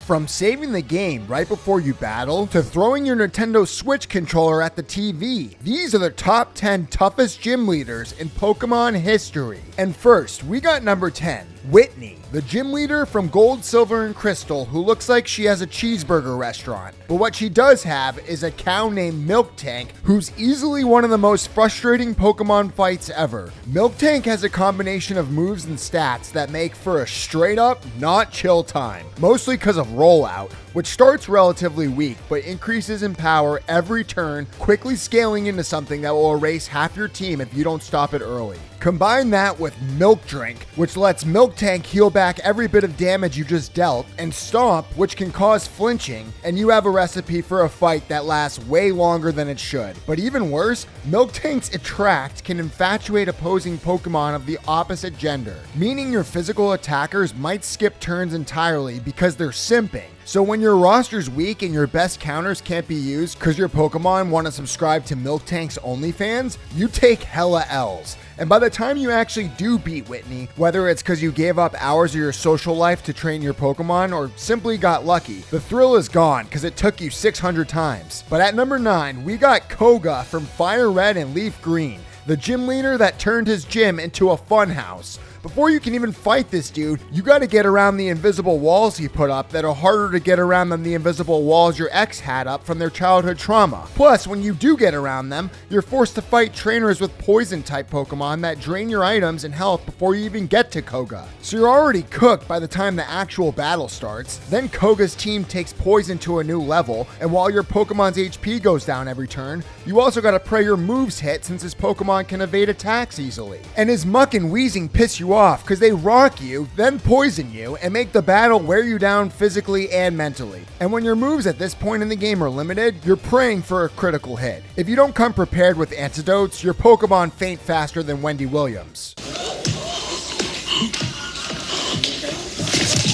From saving the game right before you battle, to throwing your Nintendo Switch controller at the TV, these are the top 10 toughest gym leaders in Pokemon history. And first, we got number 10, Whitney, the gym leader from Gold, Silver, and Crystal who looks like she has a cheeseburger restaurant. But what she does have is a cow named Miltank, who's easily one of the most frustrating Pokemon fights ever. Miltank has a combination of moves and stats that make for a straight up, not chill time, mostly because of rollout, which starts relatively weak but increases in power every turn, quickly scaling into something that will erase half your team if you don't stop it early. Combine that with Milk Drink, which lets Miltank heal back every bit of damage you just dealt, and Stomp, which can cause flinching, and you have a recipe for a fight that lasts way longer than it should. But even worse, Miltank's Attract can infatuate opposing Pokemon of the opposite gender, meaning your physical attackers might skip turns entirely because they're simping. So when your roster's weak and your best counters can't be used because your Pokemon want to subscribe to Miltank's OnlyFans, you take hella L's. And by the time you actually do beat Whitney, whether it's because you gave up hours of your social life to train your Pokemon or simply got lucky, the thrill is gone because it took you 600 times. But at number 9, we got Koga from Fire Red and Leaf Green, the gym leader that turned his gym into a funhouse. Before you can even fight this dude, you gotta get around the invisible walls he put up that are harder to get around than the invisible walls your ex had up from their childhood trauma. Plus, when you do get around them, you're forced to fight trainers with poison type Pokemon that drain your items and health before you even get to Koga. So you're already cooked by the time the actual battle starts. Then Koga's team takes poison to a new level, and while your Pokemon's HP goes down every turn, you also gotta pray your moves hit since his Pokemon can evade attacks easily. And his muck and wheezing piss you off because they rock you, then poison you, and make the battle wear you down physically and mentally. And when your moves at this point in the game are limited, you're praying for a critical hit. If you don't come prepared with antidotes, your Pokemon faint faster than Wendy Williams.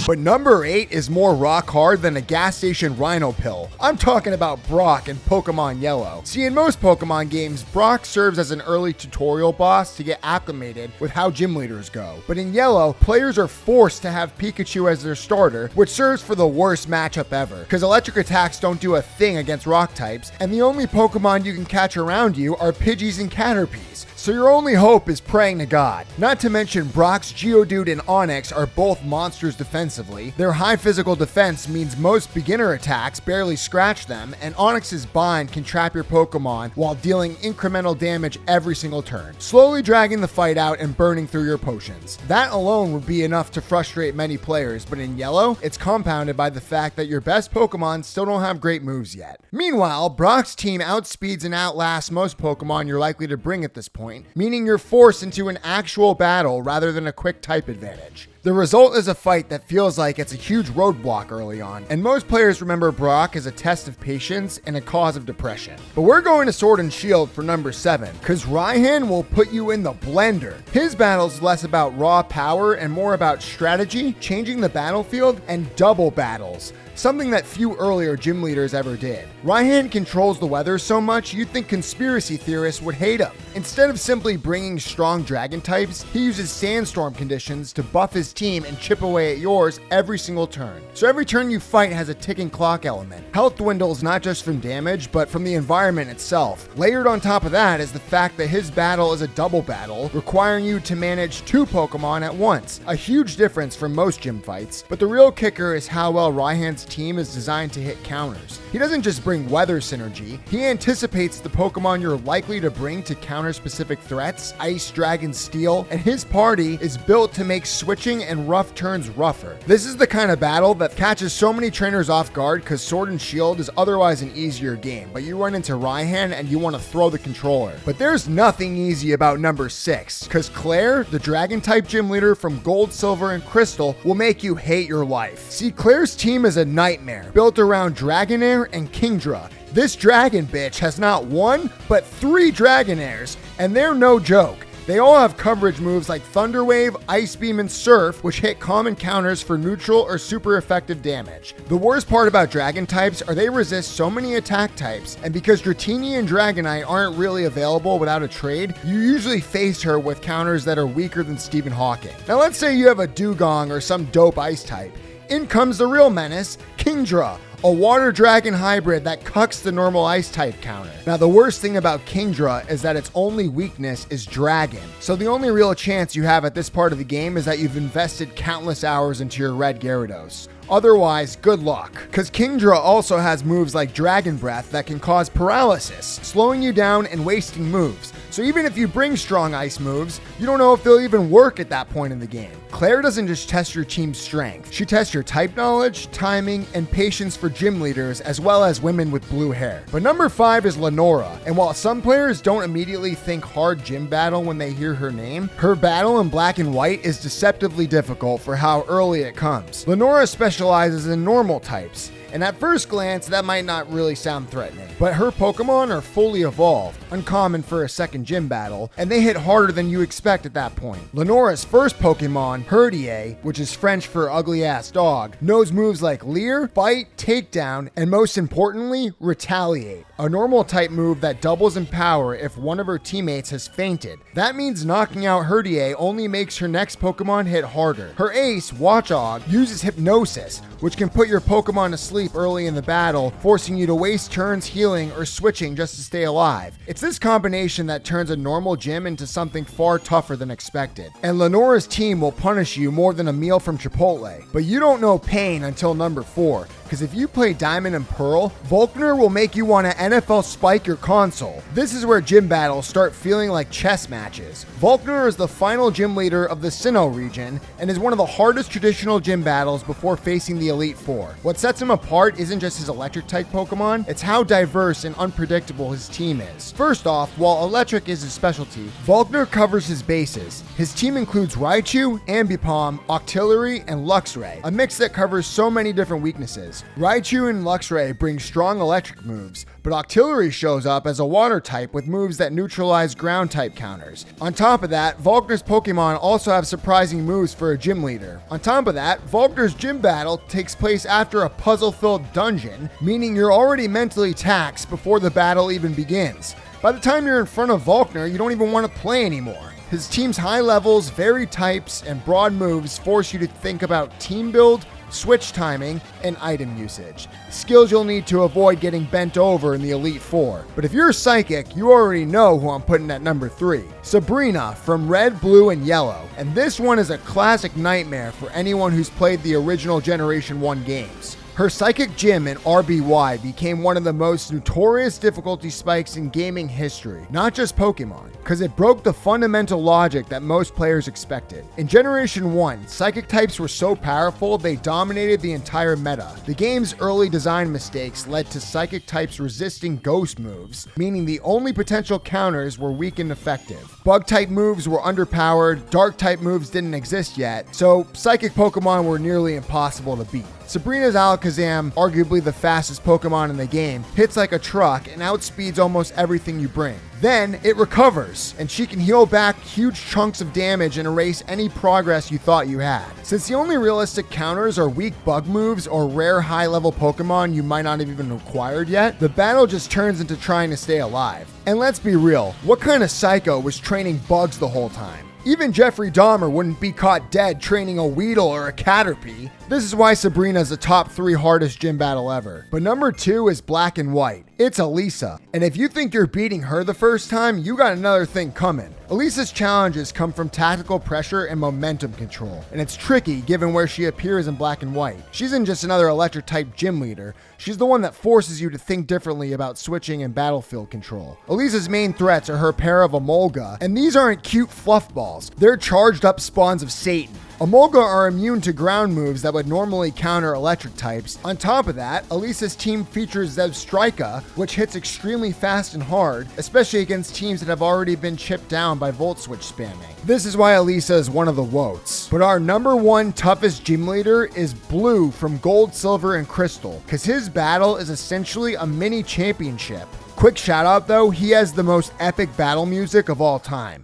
But number 8 is more rock hard than a gas station rhino pill. I'm talking about Brock in Pokemon Yellow. See, in most Pokemon games, Brock serves as an early tutorial boss to get acclimated with how gym leaders go. But in Yellow, players are forced to have Pikachu as their starter, which serves for the worst matchup ever, because electric attacks don't do a thing against rock types, and the only Pokemon you can catch around you are Pidgeys and Caterpies. So your only hope is praying to God. Not to mention Brock's Geodude and Onix are both monsters defensively. Their high physical defense means most beginner attacks barely scratch them, and Onix's bind can trap your Pokemon while dealing incremental damage every single turn, slowly dragging the fight out and burning through your potions. That alone would be enough to frustrate many players, but in Yellow, it's compounded by the fact that your best Pokemon still don't have great moves yet. Meanwhile, Brock's team outspeeds and outlasts most Pokemon you're likely to bring at this point, meaning you're forced into an actual battle rather than a quick type advantage. The result is a fight that feels like it's a huge roadblock early on, and most players remember Brock as a test of patience and a cause of depression. But we're going to Sword and Shield for number 7, because Raihan will put you in the blender. His battle's less about raw power and more about strategy, changing the battlefield, and double battles, something that few earlier gym leaders ever did. Raihan controls the weather so much you'd think conspiracy theorists would hate him. Instead of simply bringing strong dragon types, he uses sandstorm conditions to buff his team and chip away at yours every single turn. So every turn you fight has a ticking clock element. Health dwindles not just from damage, but from the environment itself. Layered on top of that is the fact that his battle is a double battle, requiring you to manage 2 Pokemon at once. A huge difference from most gym fights, but the real kicker is how well Raihan's team is designed to hit counters. He doesn't just bring weather synergy, he anticipates the Pokemon you're likely to bring to counter specific threats, Ice, Dragon, Steel, and his party is built to make switching and rough turns rougher. This is the kind of battle that catches so many trainers off guard because Sword and Shield is otherwise an easier game, but you run into Raihan and you want to throw the controller. But there's nothing easy about number 6, because Claire, the dragon type gym leader from Gold, Silver, and Crystal, will make you hate your life. See, Claire's team is a nightmare, built around Dragonair and Kingdra. This dragon bitch has not 1, but 3 Dragonairs, and they're no joke. They all have coverage moves like Thunder Wave, Ice Beam, and Surf, which hit common counters for neutral or super effective damage. The worst part about dragon types are they resist so many attack types, and because Dratini and Dragonite aren't really available without a trade, you usually face her with counters that are weaker than Stephen Hawking. Now let's say you have a Dugong or some dope ice type. In comes the real menace, Kingdra, a water dragon hybrid that cucks the normal ice type counter. Now the worst thing about Kingdra is that its only weakness is dragon. So the only real chance you have at this part of the game is that you've invested countless hours into your red Gyarados. Otherwise, good luck. Cause Kingdra also has moves like Dragon Breath that can cause paralysis, slowing you down and wasting moves. So even if you bring strong ice moves, you don't know if they'll even work at that point in the game. Claire doesn't just test your team's strength, she tests your type knowledge, timing, and patience for gym leaders as well as women with blue hair. But number 5 is Lenora, and while some players don't immediately think hard gym battle when they hear her name, her battle in black and white is deceptively difficult for how early it comes. Lenora specializes in normal types, and at first glance, that might not really sound threatening. But her Pokemon are fully evolved, uncommon for a second gym battle, and they hit harder than you expect at that point. Lenora's first Pokemon, Herdier, which is French for ugly ass dog, knows moves like Leer, Bite, Takedown, and most importantly, Retaliate, a normal type move that doubles in power if one of her teammates has fainted. That means knocking out Herdier only makes her next Pokemon hit harder. Her ace, Watchog, uses Hypnosis, which can put your Pokemon to sleep early in the battle, forcing you to waste turns healing or switching just to stay alive. It's this combination that turns a normal gym into something far tougher than expected. And Lenora's team will punish you more than a meal from Chipotle. But you don't know pain until number 4. Because if you play Diamond and Pearl, Volkner will make you want to NFL spike your console. This is where gym battles start feeling like chess matches. Volkner is the final gym leader of the Sinnoh region and is one of the hardest traditional gym battles before facing the Elite Four. What sets him apart isn't just his electric type Pokemon, it's how diverse and unpredictable his team is. First off, while electric is his specialty, Volkner covers his bases. His team includes Raichu, Ambipom, Octillery, and Luxray, a mix that covers so many different weaknesses. Raichu and Luxray bring strong electric moves, but Octillery shows up as a water type with moves that neutralize ground type counters. On top of that, Volkner's Pokemon also have surprising moves for a gym leader. On top of that, Volkner's gym battle takes place after a puzzle-filled dungeon, meaning you're already mentally taxed before the battle even begins. By the time you're in front of Volkner, you don't even want to play anymore. His team's high levels, varied types, and broad moves force you to think about team build, switch timing, and item usage. Skills you'll need to avoid getting bent over in the Elite Four. But if you're Psychic, you already know who I'm putting at number 3. Sabrina from Red, Blue, and Yellow. And this one is a classic nightmare for anyone who's played the original Generation 1 games. Her Psychic Gym in RBY became one of the most notorious difficulty spikes in gaming history, not just Pokemon, because it broke the fundamental logic that most players expected. In Generation 1, Psychic types were so powerful they dominated the entire meta. The game's early design mistakes led to Psychic types resisting Ghost moves, meaning the only potential counters were weak and effective. Bug type moves were underpowered, Dark type moves didn't exist yet, so Psychic Pokemon were nearly impossible to beat. Sabrina's Alakazam, arguably the fastest Pokemon in the game, hits like a truck and outspeeds almost everything you bring. Then it recovers, and she can heal back huge chunks of damage and erase any progress you thought you had. Since the only realistic counters are weak bug moves or rare high-level Pokemon you might not have even acquired yet, the battle just turns into trying to stay alive. And let's be real, what kind of psycho was training bugs the whole time? Even Jeffrey Dahmer wouldn't be caught dead training a Weedle or a Caterpie. This is why Sabrina is the top 3 hardest gym battle ever. But number 2 is Black and White. It's Elesa. And if you think you're beating her the first time, you got another thing coming. Elesa's challenges come from tactical pressure and momentum control, and it's tricky given where she appears in Black and White. She isn't just another electric type gym leader, she's the one that forces you to think differently about switching and battlefield control. Elesa's main threats are her pair of Emolga, and these aren't cute fluff balls, they're charged up spawns of Satan. Emolga are immune to ground moves that would normally counter electric types. On top of that, Elesa's team features Zebstrika, which hits extremely fast and hard, especially against teams that have already been chipped down by Volt Switch spamming. This is why Elesa is one of the WOTs. But our number 1 toughest gym leader is Blue from Gold, Silver, and Crystal, because his battle is essentially a mini championship. Quick shout out though, he has the most epic battle music of all time.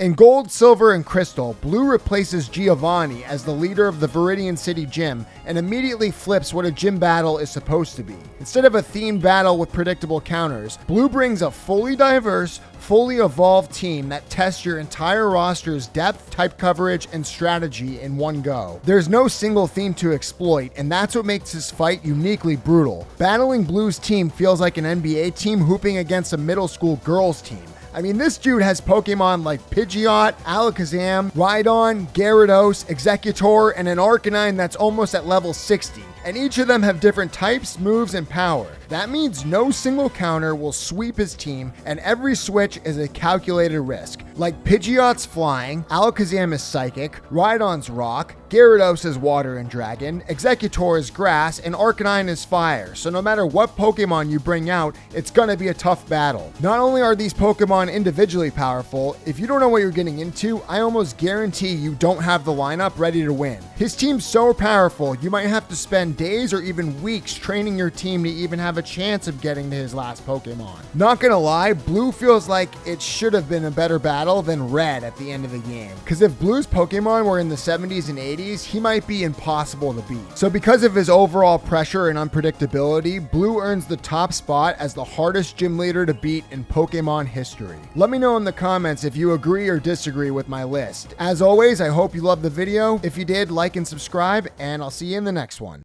In Gold, Silver, and Crystal, Blue replaces Giovanni as the leader of the Viridian City Gym and immediately flips what a gym battle is supposed to be. Instead of a themed battle with predictable counters, Blue brings a fully diverse, fully evolved team that tests your entire roster's depth, type coverage, and strategy in one go. There's no single theme to exploit, and that's what makes this fight uniquely brutal. Battling Blue's team feels like an NBA team hooping against a middle school girls team. I mean, this dude has Pokemon like Pidgeot, Alakazam, Rhydon, Gyarados, Executor, and an Arcanine that's almost at level 60. And each of them have different types, moves, and power. That means no single counter will sweep his team, and every switch is a calculated risk. Like Pidgeot's Flying, Alakazam is Psychic, Rhydon's Rock, Gyarados is Water and Dragon, Executor is Grass, and Arcanine is Fire. So no matter what Pokemon you bring out, it's gonna be a tough battle. Not only are these Pokemon individually powerful, if you don't know what you're getting into, I almost guarantee you don't have the lineup ready to win. His team's so powerful, you might have to spend days or even weeks training your team to even have a chance of getting to his last Pokemon. Not gonna lie, Blue feels like it should have been a better battle than Red at the end of the game. Because if Blue's Pokemon were in the 70s and 80s, he might be impossible to beat. So because of his overall pressure and unpredictability, Blue earns the top spot as the hardest gym leader to beat in Pokemon history. Let me know in the comments if you agree or disagree with my list. As always, I hope you loved the video. If you did, like and subscribe, and I'll see you in the next one.